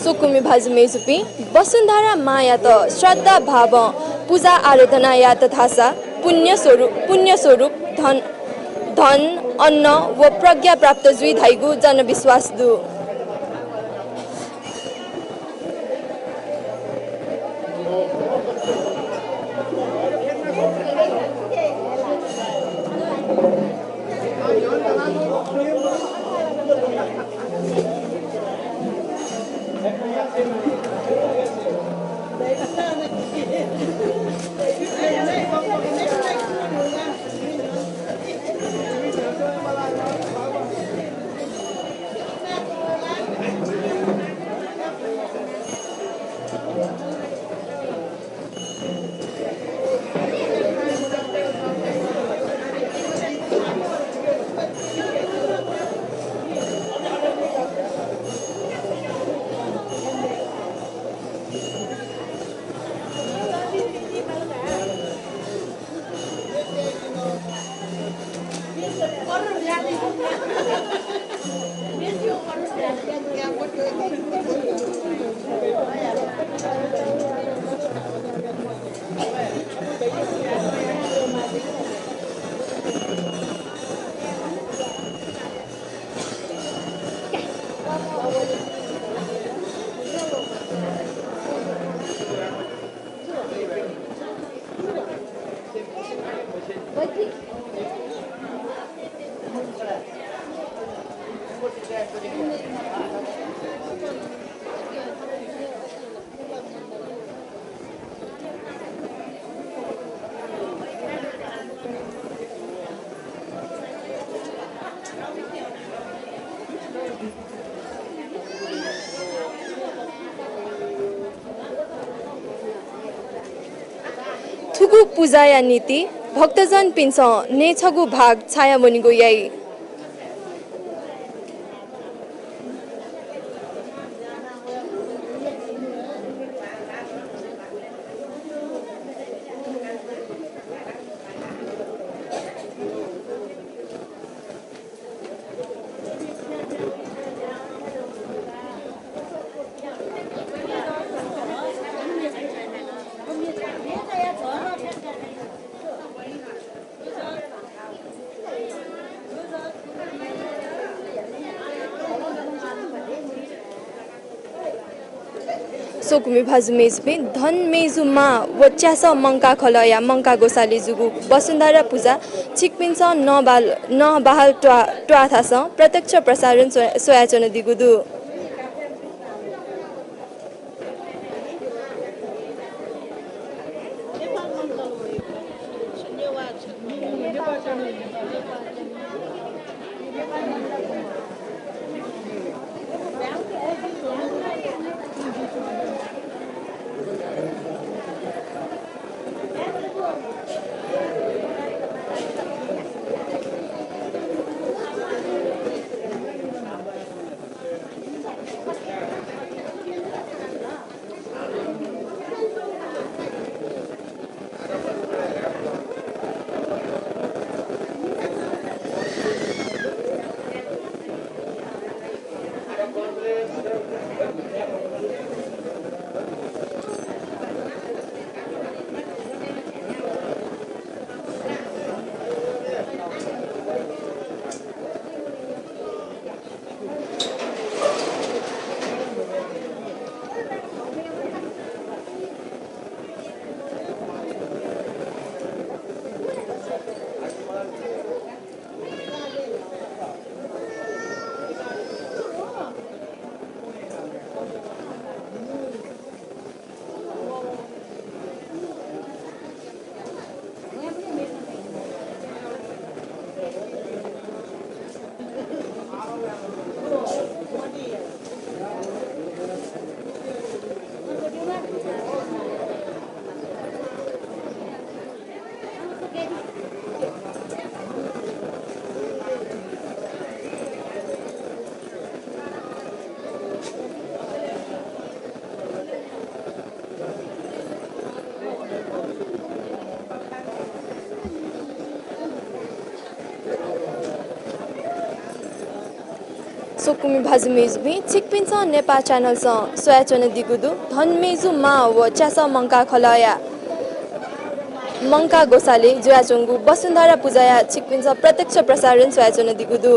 सुकुमी भाजु मेजुपी वसुन्धरा माया त श्रद्धा भाव पूजा आराधना या तथासा पुण्य स्वरूप धन अन्न व प्रज्ञा प्राप्त जुई धाइगु जनविश्वास दु थुगु पूजा या नीति भक्तजन पिन्छ ने छगु भाग छाया मुनिगो याई सोकुमी भाजु मेजुपे धन मेजुमा वच्यास मंका खलया मंका गोसाली जुगु वसुन्धरा पूजा छिकपिन्छ न बहाल ट्वाथास प्रत्यक्ष प्रसारण सोयाचन दिगुदु सोकुमी भाजु मेजु भी चिकपिन्छ नेपाल च्यानल सोयाचन दिगुदु धन मेजु मा व च्यासा मङ्का खलाया मङ्का गोसाले जुयाचोङ्गु वसुन्धरा पूजाया चिकपिन्छ प्रत्यक्ष प्रसारण सोयाचन दिगुदु